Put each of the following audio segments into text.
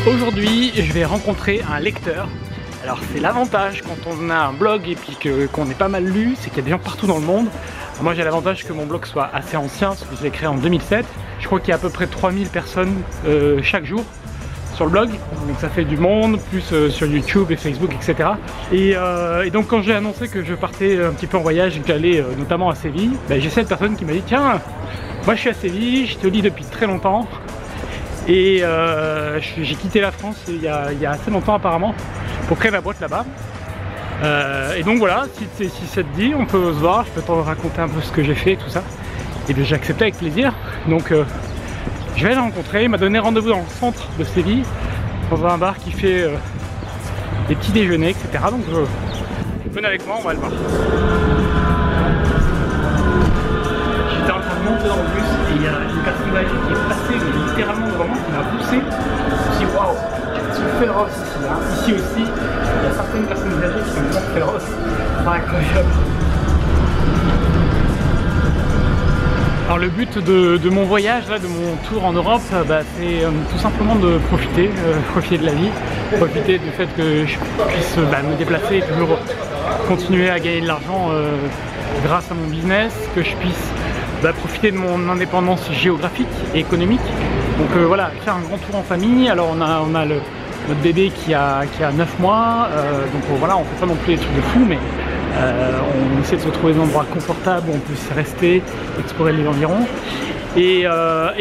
Aujourd'hui, je vais rencontrer un lecteur. Alors c'est l'avantage quand on a un blog et puis qu'on est pas mal lu, c'est qu'il y a des gens partout dans le monde. Moi j'ai l'avantage que mon blog soit assez ancien, parce que je l'ai créé en 2007. Je crois qu'il y a à peu près 3000 personnes chaque jour sur le blog, donc ça fait du monde, plus sur YouTube et Facebook, etc. Et donc quand j'ai annoncé que je partais un petit peu en voyage et que j'allais notamment à Séville, j'ai cette personne qui m'a dit « Tiens, moi je suis à Séville, je te lis depuis très longtemps. » Et j'ai quitté la France il y a assez longtemps apparemment pour créer ma boîte là-bas. Et donc voilà, si ça te dit, on peut se voir, je peux te raconter un peu ce que j'ai fait et tout ça. Et bien j'ai accepté avec plaisir. Donc je vais la rencontrer, il m'a donné rendez-vous dans le centre de Séville, dans un bar qui fait des petits déjeuners, etc. Donc venez avec moi, on va le voir. J'étais en train de monter dans le bus et il y a une personne âgée qui est passée littéralement devant moi, qui m'a poussé. Je me suis dit waouh, c'est féroce ici, hein. Ici aussi, il y a certaines personnes âgées qui sont vraiment féroces. C'est incroyable. Alors le but de mon voyage, là, de mon tour en Europe, c'est tout simplement de profiter de la vie, profiter du fait que je puisse me déplacer et toujours continuer à gagner de l'argent grâce à mon business, que je puisse profiter de mon indépendance géographique et économique. Donc voilà, faire un grand tour en famille. Alors on a notre bébé qui a 9 mois, donc voilà, on fait pas non plus des trucs de fou, mais on essaie de se trouver des endroits confortables où on puisse rester, explorer les environs. Et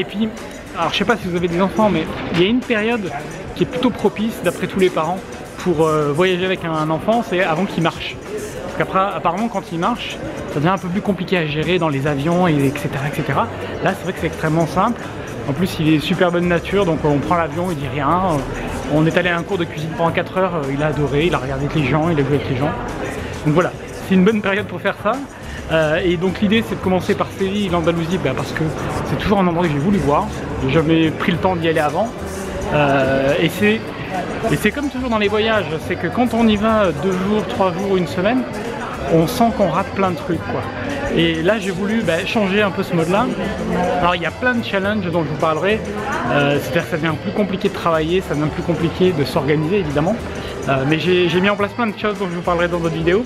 puis, alors je sais pas si vous avez des enfants, mais il y a une période qui est plutôt propice d'après tous les parents pour voyager avec un enfant, c'est avant qu'il marche. Parce qu'après, apparemment, quand il marche, ça devient un peu plus compliqué à gérer dans les avions, etc. etc. Là, c'est vrai que c'est extrêmement simple. En plus, il est super bonne nature, donc on prend l'avion, il dit rien. On est allé à un cours de cuisine pendant 4 heures, il a adoré, il a regardé avec les gens, il a joué avec les gens. Donc voilà, c'est une bonne période pour faire ça. Et donc l'idée, c'est de commencer par Séville, l'Andalousie, parce que c'est toujours un endroit que j'ai voulu voir. J'ai jamais pris le temps d'y aller avant. Et c'est comme toujours dans les voyages, c'est que quand on y va 2 jours, 3 jours, une semaine, on sent qu'on rate plein de trucs, quoi. Et là j'ai voulu changer un peu ce mode là. Alors il y a plein de challenges dont je vous parlerai, c'est-à-dire que ça devient plus compliqué de travailler, ça devient plus compliqué de s'organiser évidemment, mais j'ai mis en place plein de choses dont je vous parlerai dans d'autres vidéos.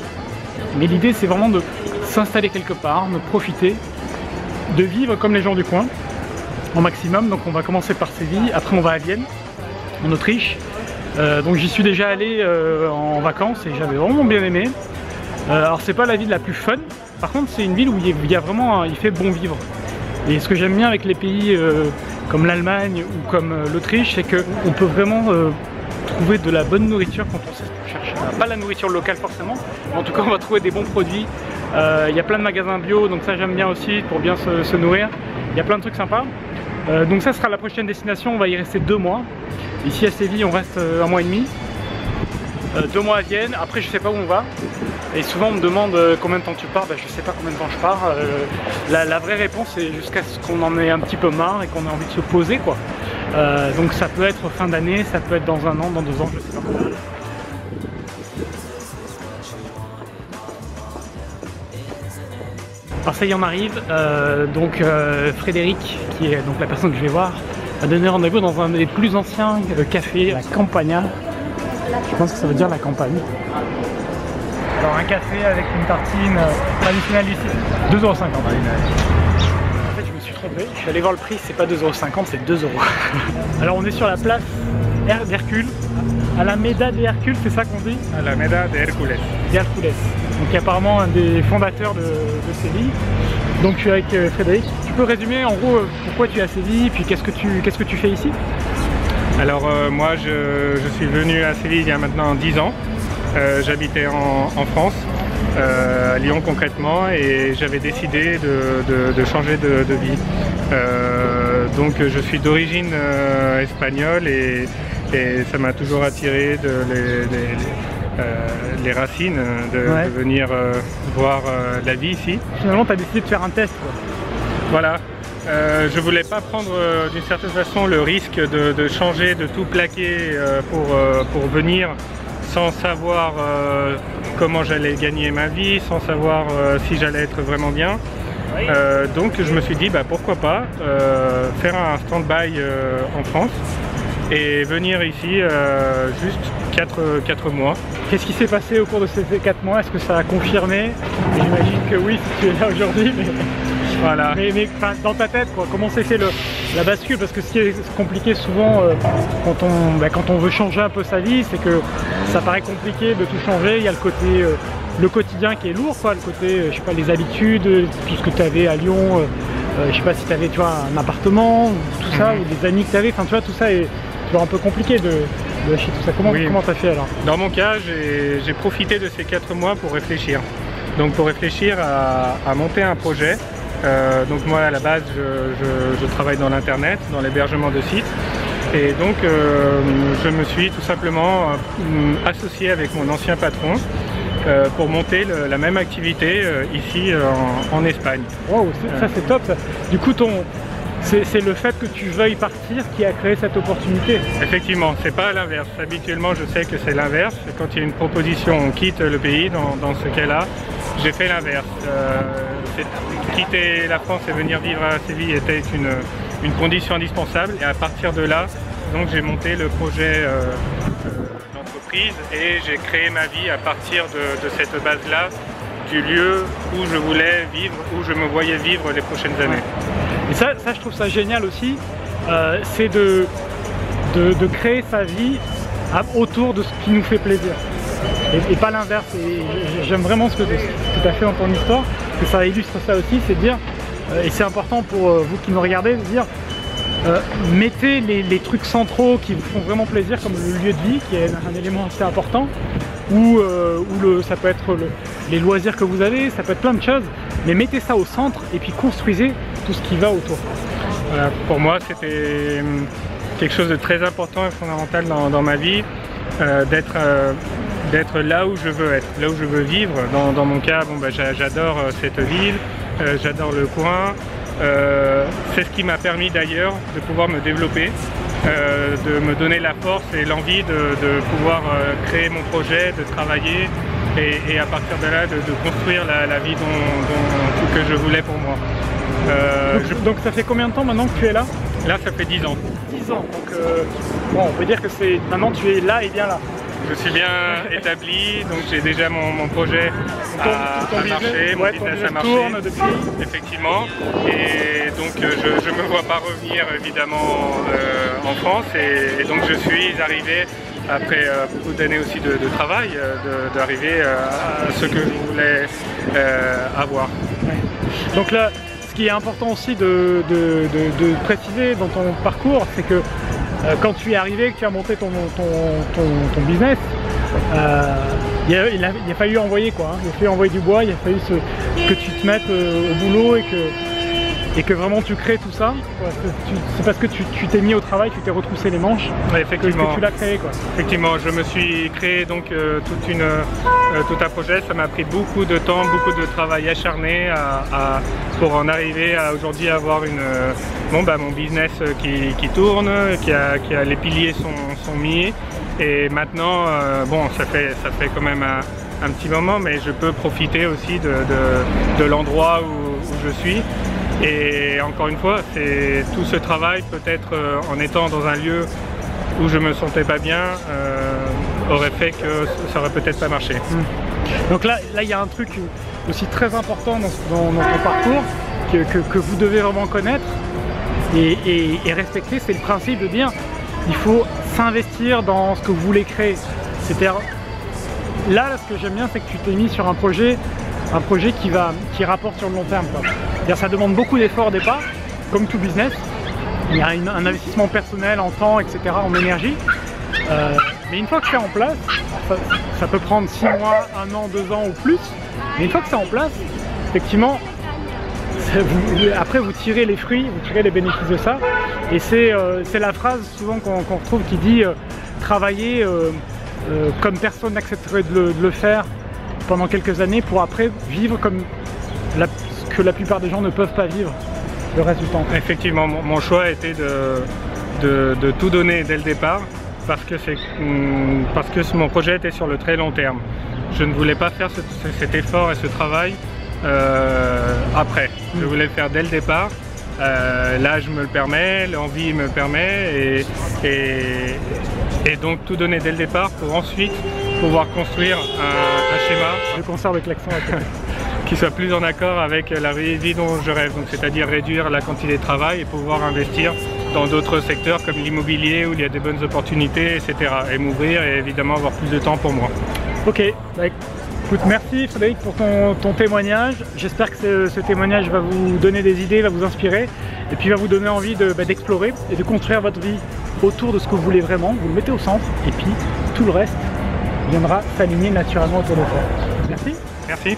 Mais l'idée c'est vraiment de s'installer quelque part, de profiter, de vivre comme les gens du coin au maximum. Donc on va commencer par Séville, après on va à Vienne, en Autriche. Donc j'y suis déjà allé en vacances et j'avais vraiment bien aimé. Alors c'est pas la ville la plus fun, par contre c'est une ville où il fait bon vivre. Et ce que j'aime bien avec les pays comme l'Allemagne ou comme l'Autriche, c'est qu'on peut vraiment trouver de la bonne nourriture quand on sait ce qu'on cherche. Pas la nourriture locale forcément, mais en tout cas on va trouver des bons produits. Il y a plein de magasins bio, donc ça j'aime bien aussi pour bien se nourrir. Il y a plein de trucs sympas. Donc ça sera la prochaine destination, on va y rester 2 mois. Ici à Séville on reste 1 mois et demi. 2 mois à Vienne, après je sais pas où on va. Et souvent on me demande combien de temps tu pars, je sais pas combien de temps je pars. La vraie réponse c'est jusqu'à ce qu'on en ait un petit peu marre et qu'on ait envie de se poser, quoi. Donc ça peut être fin d'année, ça peut être dans 1 an, dans 2 ans, je sais pas. Alors ça y est, on arrive. Frédéric, qui est donc la personne que je vais voir, a donné rendez-vous dans un des plus anciens cafés, la Campagna. Je pense que ça veut dire la campagne. Alors un café avec une tartine traditionnelle ici, 2,50 €. En fait je me suis trompé, je suis allé voir le prix, c'est pas 2,50 €, c'est 2 €. Alors on est sur la place d'Hercule, Alameda de Hercule, c'est ça qu'on dit? Alameda de Hércules. Donc apparemment un des fondateurs de Séville. Donc je suis avec Frédéric. Tu peux résumer en gros pourquoi tu es à Séville, puis qu'est-ce que tu fais ici? Alors moi je suis venu à Séville il y a maintenant 10 ans. J'habitais en France, à Lyon concrètement, et j'avais décidé de changer de vie. Donc je suis d'origine espagnole et ça m'a toujours attiré les racines, de venir voir la vie ici. Finalement tu as décidé de faire un test, quoi. Voilà. Je voulais pas prendre d'une certaine façon le risque de changer, de tout plaquer pour venir sans savoir comment j'allais gagner ma vie, sans savoir si j'allais être vraiment bien. Donc je me suis dit pourquoi pas faire un stand-by en France et venir ici juste 4 mois. Qu'est-ce qui s'est passé au cours de ces 4 mois? Est-ce que ça a confirmé? J'imagine que oui, si tu es là aujourd'hui, mais... Voilà. Mais dans ta tête, quoi, comment s'est fait la bascule? Parce que ce qui est compliqué souvent quand on veut changer un peu sa vie, c'est que ça paraît compliqué de tout changer. Il y a le côté le quotidien qui est lourd, quoi, le côté, je sais pas, les habitudes, tout ce que tu avais à Lyon, je sais pas si tu avais, tu vois, un appartement, tout ça, ou des amis que tu avais, enfin tu vois, tout ça est toujours un peu compliqué de lâcher tout ça. Comment t'as fait alors? Dans mon cas, j'ai profité de ces 4 mois pour réfléchir. Donc pour réfléchir à monter un projet. Donc moi à la base je travaille dans l'internet, dans l'hébergement de sites, et donc je me suis tout simplement associé avec mon ancien patron pour monter la même activité ici en Espagne. Wow, ça c'est top ça. Du coup c'est le fait que tu veuilles partir qui a créé cette opportunité. Effectivement, c'est pas l'inverse. Habituellement je sais que c'est l'inverse. Quand il y a une proposition, on quitte le pays. Dans ce cas-là, j'ai fait l'inverse. Quitter la France et venir vivre à Séville était une condition indispensable, et à partir de là, donc j'ai monté le projet d'entreprise et j'ai créé ma vie à partir de cette base-là, du lieu où je voulais vivre, où je me voyais vivre les prochaines années. Et ça je trouve ça génial aussi, c'est de créer sa vie autour de ce qui nous fait plaisir. Et pas l'inverse. J'aime vraiment ce que tu as fait dans ton histoire, que ça illustre ça aussi, c'est de dire, et c'est important pour vous qui nous regardez, de dire, mettez les trucs centraux qui vous font vraiment plaisir, comme le lieu de vie, qui est un élément assez important, ou ça peut être les loisirs que vous avez, ça peut être plein de choses, mais mettez ça au centre et puis construisez tout ce qui va autour. Voilà, pour moi c'était quelque chose de très important et fondamental dans ma vie, d'être là où je veux être, là où je veux vivre. Dans mon cas, j'adore cette ville, j'adore le coin. C'est ce qui m'a permis d'ailleurs de pouvoir me développer, de me donner la force et l'envie de pouvoir créer mon projet, de travailler et à partir de là de construire la vie que je voulais pour moi. Donc ça fait combien de temps maintenant que tu es là? Là ça fait 10 ans. 10 ans, donc bon, on peut dire que maintenant tu es là et bien là. Je suis bien établi, donc j'ai déjà mon projet à marcher, mon business à marcher, depuis. Effectivement, et donc je ne me vois pas revenir évidemment en France, et donc je suis arrivé après beaucoup d'années aussi de travail, d'arriver à ce que je voulais avoir. Ouais. Donc là, ce qui est important aussi de préciser dans ton parcours, c'est que quand tu es arrivé, que tu as monté ton business, il a fallu envoyer quoi, hein. Il a fallu envoyer du bois, il a fallu que tu te mettes au boulot et que vraiment tu crées tout ça. C'est parce que tu t'es mis au travail, tu t'es retroussé les manches, ouais, effectivement, que tu l'as créé quoi. Effectivement, je me suis créé donc tout un projet. Ça m'a pris beaucoup de temps, beaucoup de travail acharné pour en arriver à aujourd'hui avoir mon business qui tourne, les piliers sont mis, et maintenant ça fait quand même un petit moment, mais je peux profiter aussi de l'endroit où je suis. Et encore une fois, tout ce travail, peut-être en étant dans un lieu où je me sentais pas bien, aurait fait que ça aurait peut-être pas marché. Donc là il y a un truc aussi très important dans ton parcours que vous devez vraiment connaître et respecter, c'est le principe de dire il faut s'investir dans ce que vous voulez créer. C'est-à-dire là, ce que j'aime bien, c'est que tu t'es mis sur un projet qui rapporte sur le long terme. Ça demande beaucoup d'efforts au départ, comme tout business. Il y a un investissement personnel en temps, etc., en énergie. Mais une fois que c'est en place, ça peut prendre 6 mois, 1 an, 2 ans ou plus. Mais une fois que c'est en place, effectivement, après vous tirez les fruits, vous tirez les bénéfices de ça. Et c'est la phrase souvent qu'on retrouve qui dit travailler comme personne n'accepterait de le faire pendant quelques années pour après vivre comme que la plupart des gens ne peuvent pas vivre le reste du temps. Effectivement, mon choix était de tout donner dès le départ parce que mon projet était sur le très long terme. Je ne voulais pas faire cet effort et ce travail après. Je voulais le faire dès le départ L'âge me le permet, l'envie me le permet et donc tout donner dès le départ pour ensuite pouvoir construire un schéma. Je conserve avec l'accent qui soit plus en accord avec la vie dont je rêve, donc c'est-à-dire réduire la quantité de travail et pouvoir investir dans d'autres secteurs comme l'immobilier où il y a des bonnes opportunités, etc. Et m'ouvrir et évidemment avoir plus de temps pour moi. Ok, bah, écoute, merci Frédéric pour ton témoignage. J'espère que ce témoignage va vous donner des idées, va vous inspirer et puis va vous donner envie d'explorer et de construire votre vie autour de ce que vous voulez vraiment. Vous le mettez au centre et puis tout le reste viendra s'aligner naturellement autour de ça. Merci. Merci.